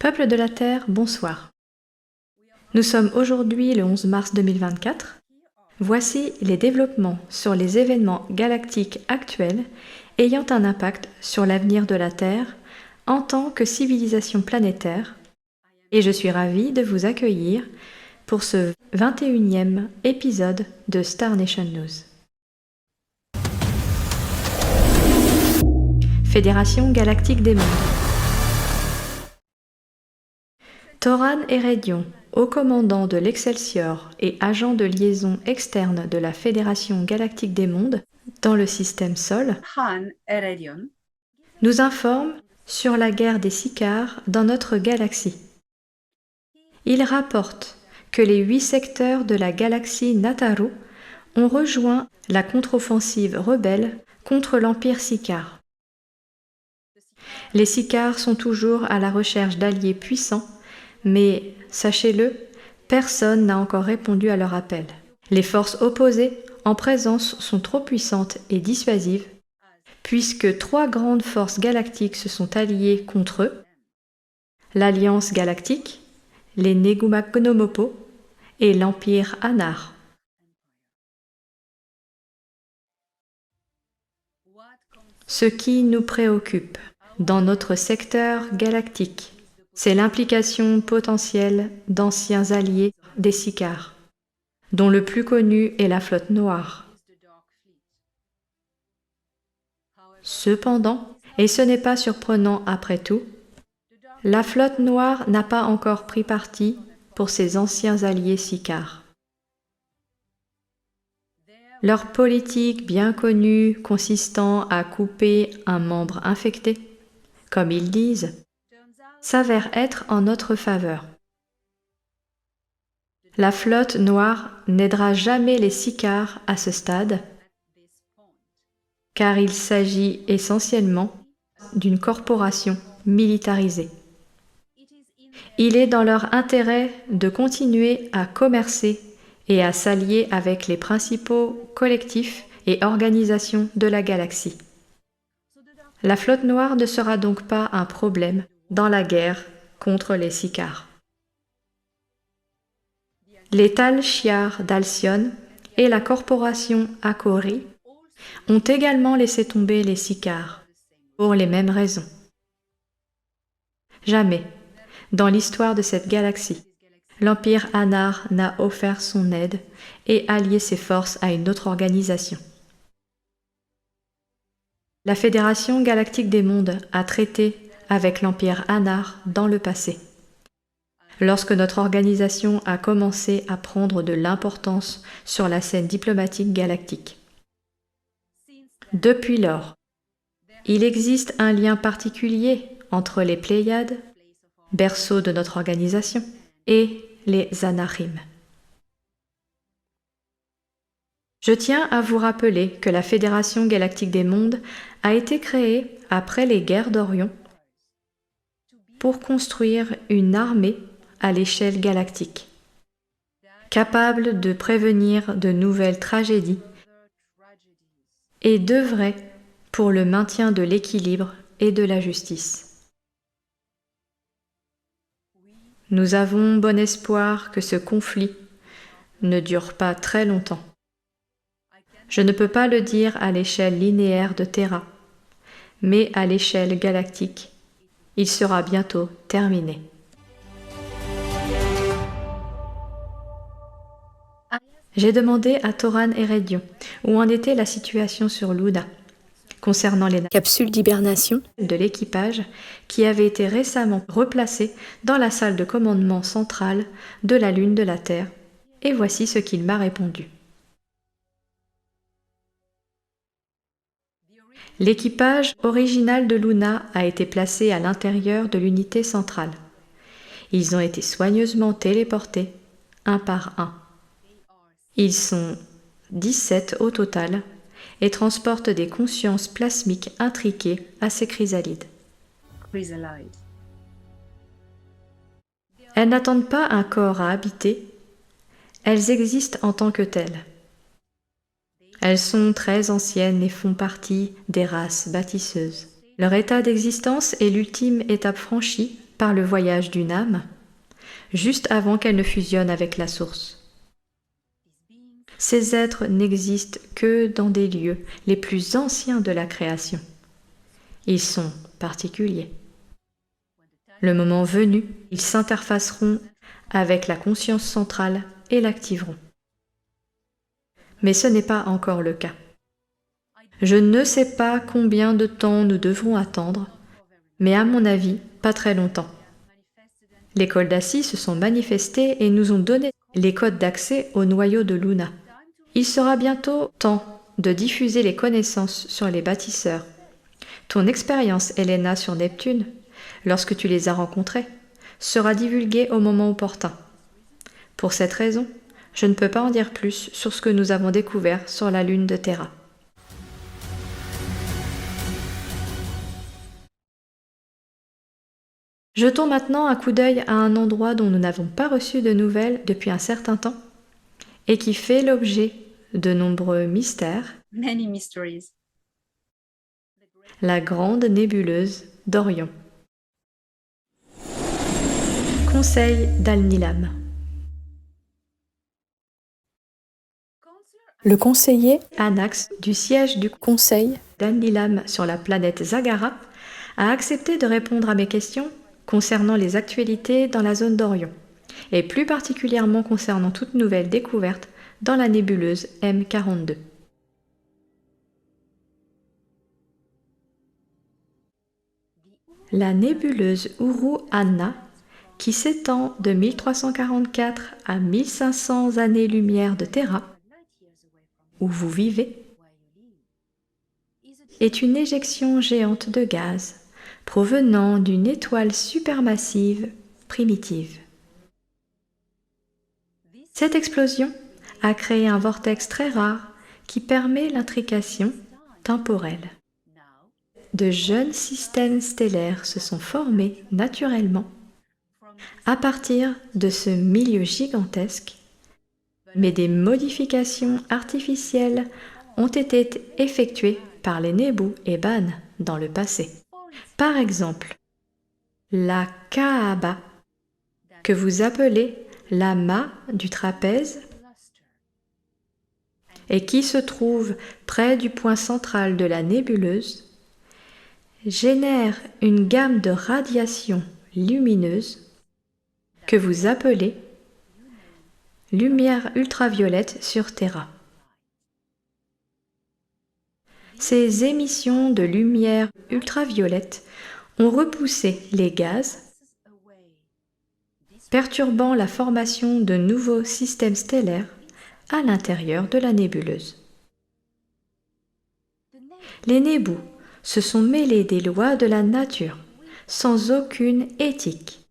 Peuple de la Terre, bonsoir. Nous sommes aujourd'hui le 11 mars 2024. Voici les développements sur les événements galactiques actuels ayant un impact sur l'avenir de la Terre en tant que civilisation planétaire, et je suis ravie de vous accueillir pour ce 21e épisode de Star Nation News. Fédération Galactique des Mondes. Toran Erédion, haut commandant de l'Excelsior et agent de liaison externe de la Fédération Galactique des Mondes dans le système Sol, nous informe sur la guerre des Sicars dans notre galaxie. Il rapporte que les 8 secteurs de la galaxie Nataru ont rejoint la contre-offensive rebelle contre l'Empire Sicar. Les Sicars sont toujours à la recherche d'alliés puissants, mais sachez-le, personne n'a encore répondu à leur appel. Les forces opposées en présence sont trop puissantes et dissuasives, puisque 3 grandes forces galactiques se sont alliées contre eux, l'Alliance Galactique, les Neguma Gnomopo et l'Empire Anar. Ce qui nous préoccupe dans notre secteur galactique, c'est l'implication potentielle d'anciens alliés des Sicars, dont le plus connu est la Flotte Noire. Cependant, et ce n'est pas surprenant après tout, la Flotte Noire n'a pas encore pris parti pour ses anciens alliés Sicars. Leur politique bien connue consistant à couper un membre infecté, comme ils disent, s'avère être en notre faveur. La Flotte Noire n'aidera jamais les Sicars à ce stade, car il s'agit essentiellement d'une corporation militarisée. Il est dans leur intérêt de continuer à commercer et à s'allier avec les principaux collectifs et organisations de la galaxie. La Flotte Noire ne sera donc pas un problème dans la guerre contre les Sicars. Les Tal Shiar d'Alcyone et la corporation Akori ont également laissé tomber les Sicars, pour les mêmes raisons. Jamais, dans l'histoire de cette galaxie, l'Empire Anar n'a offert son aide et allié ses forces à une autre organisation. La Fédération Galactique des Mondes a traité avec l'Empire Anar dans le passé, lorsque notre organisation a commencé à prendre de l'importance sur la scène diplomatique galactique. Depuis lors, il existe un lien particulier entre les Pléiades, berceau de notre organisation, et les Anahim. Je tiens à vous rappeler que la Fédération Galactique des Mondes a été créée après les guerres d'Orion pour construire une armée à l'échelle galactique, capable de prévenir de nouvelles tragédies et d'œuvrer pour le maintien de l'équilibre et de la justice. Nous avons bon espoir que ce conflit ne dure pas très longtemps. Je ne peux pas le dire à l'échelle linéaire de Terra, mais à l'échelle galactique, il sera bientôt terminé. J'ai demandé à Toran Erédion où en était la situation sur Luna, concernant les capsules d'hibernation de l'équipage qui avaient été récemment replacées dans la salle de commandement centrale de la Lune de la Terre, et voici ce qu'il m'a répondu. L'équipage original de Luna a été placé à l'intérieur de l'unité centrale. Ils ont été soigneusement téléportés, un par un. Ils sont 17 au total et transportent des consciences plasmiques intriquées à ces chrysalides. Elles n'attendent pas un corps à habiter, elles existent en tant que telles. Elles sont très anciennes et font partie des races bâtisseuses. Leur état d'existence est l'ultime étape franchie par le voyage d'une âme, juste avant qu'elle ne fusionne avec la source. Ces êtres n'existent que dans des lieux les plus anciens de la création. Ils sont particuliers. Le moment venu, ils s'interfaceront avec la conscience centrale et l'activeront. Mais ce n'est pas encore le cas. Je ne sais pas combien de temps nous devrons attendre, mais à mon avis, pas très longtemps. Les Coldassi se sont manifestés et nous ont donné les codes d'accès au noyau de Luna. Il sera bientôt temps de diffuser les connaissances sur les bâtisseurs. Ton expérience, Helena, sur Neptune, lorsque tu les as rencontrés, sera divulguée au moment opportun. Pour cette raison, je ne peux pas en dire plus sur ce que nous avons découvert sur la lune de Terra. Jetons maintenant un coup d'œil à un endroit dont nous n'avons pas reçu de nouvelles depuis un certain temps et qui fait l'objet de nombreux mystères. Many mysteries. La grande nébuleuse d'Orion. Conseil d'Al-Nilam. Le conseiller Anax, du siège du conseil d'Al-Nilam sur la planète Zagara, a accepté de répondre à mes questions concernant les actualités dans la zone d'Orion, et plus particulièrement concernant toute nouvelle découverte dans la nébuleuse M42. La nébuleuse Uru-Anna, qui s'étend de 1344 à 1500 années-lumière de Terra, où vous vivez, est une éjection géante de gaz provenant d'une étoile supermassive primitive. Cette explosion a créé un vortex très rare qui permet l'intrication temporelle. De jeunes systèmes stellaires se sont formés naturellement à partir de ce milieu gigantesque, mais des modifications artificielles ont été effectuées par les Nebu et Ban dans le passé. Par exemple, la Kaaba, que vous appelez l'amas du trapèze, et qui se trouve près du point central de la nébuleuse, génère une gamme de radiations lumineuses que vous appelez lumière ultraviolette sur Terra. Ces émissions de lumière ultraviolette ont repoussé les gaz, perturbant la formation de nouveaux systèmes stellaires à l'intérieur de la nébuleuse. Les Nebu se sont mêlés des lois de la nature, sans aucune éthique.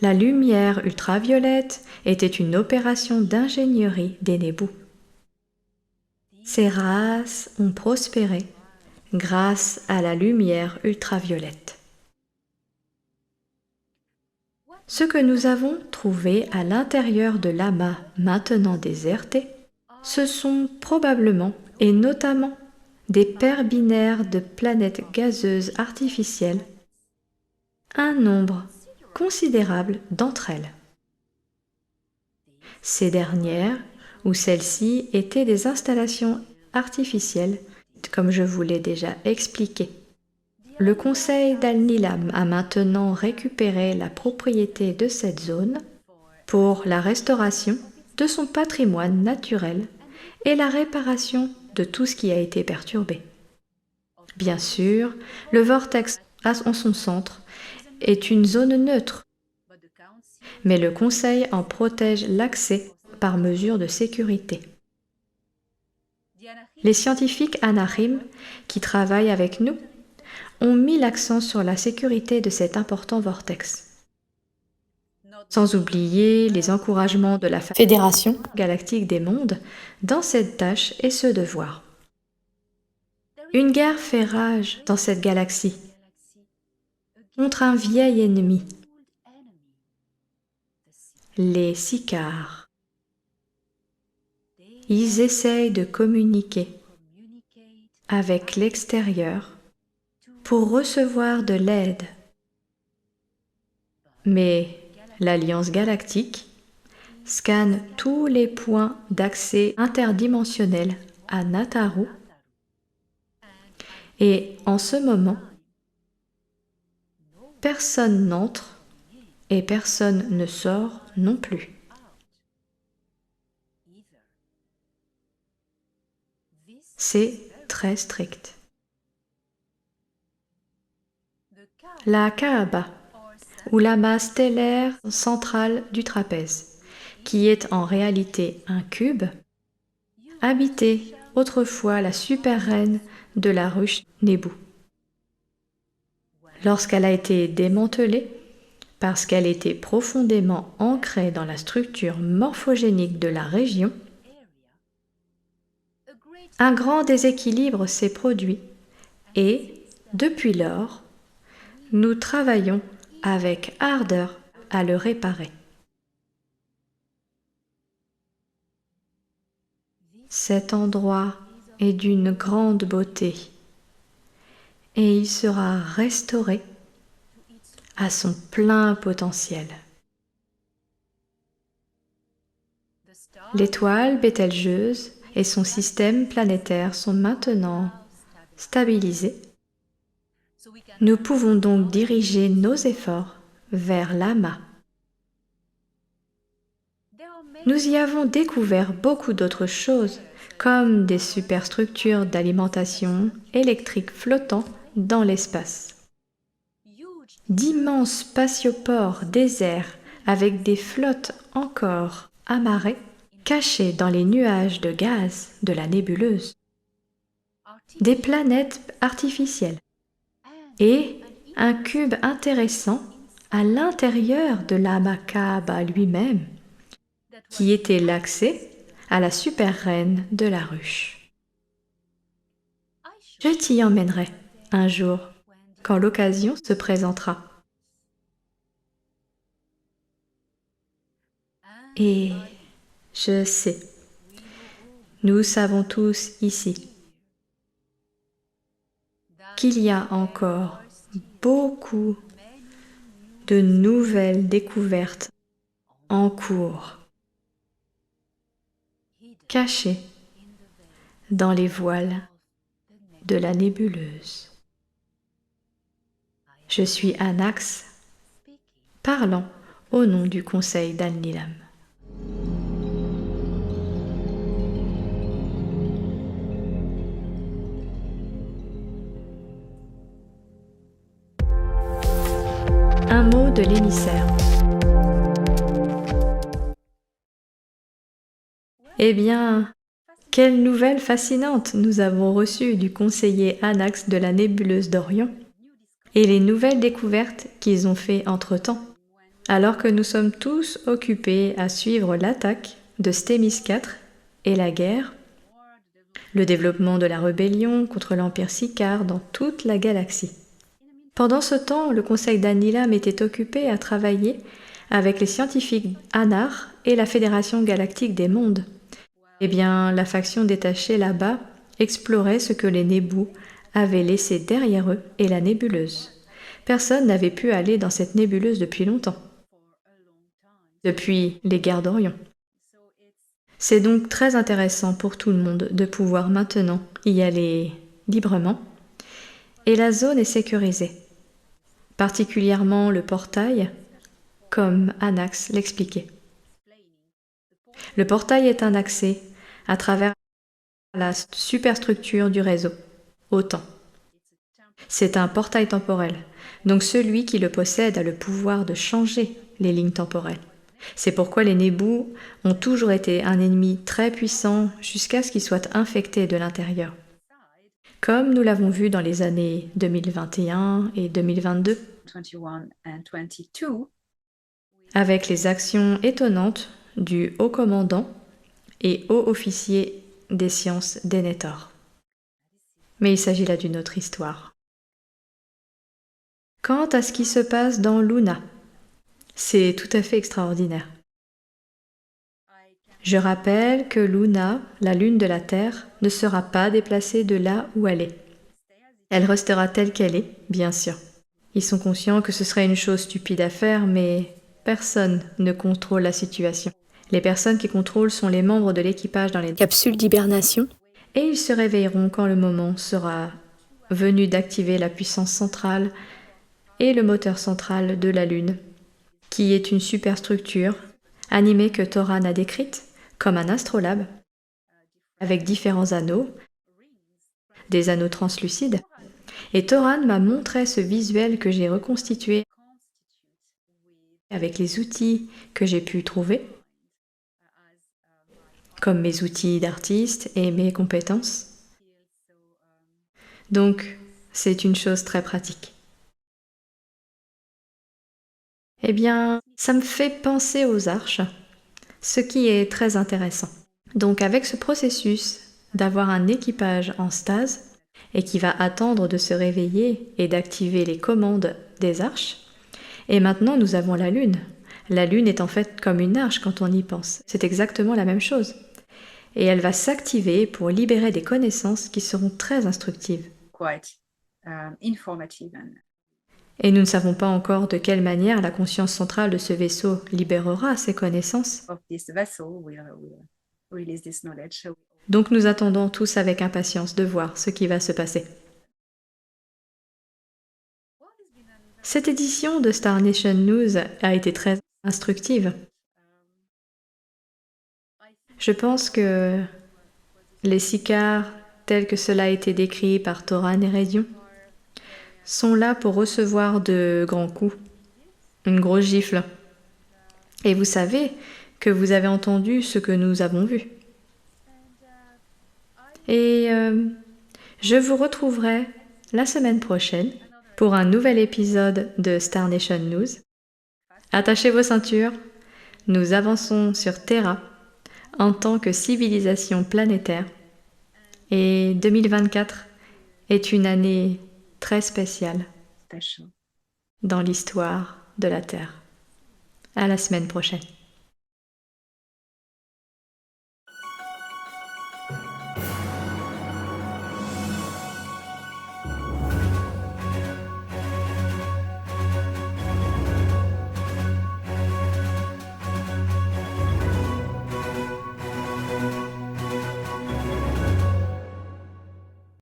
La lumière ultraviolette était une opération d'ingénierie des Nebu. Ces races ont prospéré grâce à la lumière ultraviolette. Ce que nous avons trouvé à l'intérieur de l'amas maintenant déserté, ce sont probablement et notamment des paires binaires de planètes gazeuses artificielles, un nombre considérable d'entre elles. Ces dernières, ou celles-ci, étaient des installations artificielles, comme je vous l'ai déjà expliqué. Le conseil d'Al-Nilam a maintenant récupéré la propriété de cette zone pour la restauration de son patrimoine naturel et la réparation de tout ce qui a été perturbé. Bien sûr, le vortex en son centre est une zone neutre, mais le Conseil en protège l'accès par mesure de sécurité. Les scientifiques Anahim, qui travaillent avec nous, ont mis l'accent sur la sécurité de cet important vortex. Sans oublier les encouragements de la Fédération galactique des mondes dans cette tâche et ce devoir. Une guerre fait rage dans cette galaxie contre un vieil ennemi, les Sicars. Ils essayent de communiquer avec l'extérieur pour recevoir de l'aide Mais l'Alliance galactique scanne tous les points d'accès interdimensionnels à Nataru et en ce moment, personne n'entre et personne ne sort non plus. C'est très strict. La Kaaba, ou l'amas stellaire central du trapèze, qui est en réalité un cube, habitait autrefois la super reine de la ruche Nebu. Lorsqu'elle a été démantelée, parce qu'elle était profondément ancrée dans la structure morphogénique de la région, un grand déséquilibre s'est produit et, depuis lors, nous travaillons avec ardeur à le réparer. Cet endroit est d'une grande beauté et il sera restauré à son plein potentiel. L'étoile Bételgeuse et son système planétaire sont maintenant stabilisés. Nous pouvons donc diriger nos efforts vers l'amas. Nous y avons découvert beaucoup d'autres choses, comme des superstructures d'alimentation électrique flottant dans l'espace. D'immenses spatioports déserts avec des flottes encore amarrées, cachées dans les nuages de gaz de la nébuleuse. Des planètes artificielles et un cube intéressant à l'intérieur de l'amas Kaaba lui-même, qui était l'accès à la super reine de la ruche. Je t'y emmènerai un jour, quand l'occasion se présentera. Et je sais, nous savons tous ici qu'il y a encore beaucoup de nouvelles découvertes en cours, cachées dans les voiles de la nébuleuse. Je suis Anax, parlant au nom du Conseil d'Al-Nilam. Un mot de l'émissaire. Eh bien, quelle nouvelle fascinante nous avons reçue du conseiller Anax de la nébuleuse d'Orion et les nouvelles découvertes qu'ils ont fait entre-temps, alors que nous sommes tous occupés à suivre l'attaque de Stémis IV et la guerre, le développement de la rébellion contre l'Empire Sicard dans toute la galaxie. Pendant ce temps, le conseil d'Al-Nilam était occupé à travailler avec les scientifiques Anar et la Fédération galactique des mondes. Eh bien, la faction détachée là-bas explorait ce que les Nébus avaient laissé derrière eux et la nébuleuse. Personne n'avait pu aller dans cette nébuleuse depuis longtemps, depuis les guerres d'Orion. C'est donc très intéressant pour tout le monde de pouvoir maintenant y aller librement, et la zone est sécurisée, particulièrement le portail, comme Anax l'expliquait. Le portail est un accès à travers la superstructure du réseau, au temps. C'est un portail temporel, donc celui qui le possède a le pouvoir de changer les lignes temporelles. C'est pourquoi les Nébus ont toujours été un ennemi très puissant jusqu'à ce qu'ils soient infectés de l'intérieur. Comme nous l'avons vu dans les années 2021 et 2022, avec les actions étonnantes du haut commandant et haut officier des sciences Denethor. Mais il s'agit là d'une autre histoire. Quant à ce qui se passe dans Luna, c'est tout à fait extraordinaire. Je rappelle que Luna, la lune de la Terre, ne sera pas déplacée de là où elle est. Elle restera telle qu'elle est, bien sûr. Ils sont conscients que ce serait une chose stupide à faire, mais personne ne contrôle la situation. Les personnes qui contrôlent sont les membres de l'équipage dans les capsules d'hibernation, et ils se réveilleront quand le moment sera venu d'activer la puissance centrale et le moteur central de la Lune, qui est une superstructure animée que Thoran a décrite comme un astrolabe, avec différents anneaux, des anneaux translucides. Et Thoran m'a montré ce visuel que j'ai reconstitué avec les outils que j'ai pu trouver, comme mes outils d'artiste et mes compétences. Donc, c'est une chose très pratique. Eh bien, ça me fait penser aux arches, ce qui est très intéressant. Donc, avec ce processus d'avoir un équipage en stase et qui va attendre de se réveiller et d'activer les commandes des arches, et maintenant nous avons la Lune. La Lune est en fait comme une arche quand on y pense. C'est exactement la même chose. Et elle va s'activer pour libérer des connaissances qui seront très instructives. Et nous ne savons pas encore de quelle manière la conscience centrale de ce vaisseau libérera ces connaissances. Donc nous attendons tous avec impatience de voir ce qui va se passer. Cette édition de Star Nation News a été très instructive. Je pense que les sicars, tels que cela a été décrit par Thoran et Rédion, sont là pour recevoir de grands coups, une grosse gifle. Et vous savez que vous avez entendu ce que nous avons vu. Et je vous retrouverai la semaine prochaine pour un nouvel épisode de Star Nation News. Attachez vos ceintures, nous avançons sur Terra en tant que civilisation planétaire. Et 2024 est une année très spéciale dans l'histoire de la Terre. À la semaine prochaine.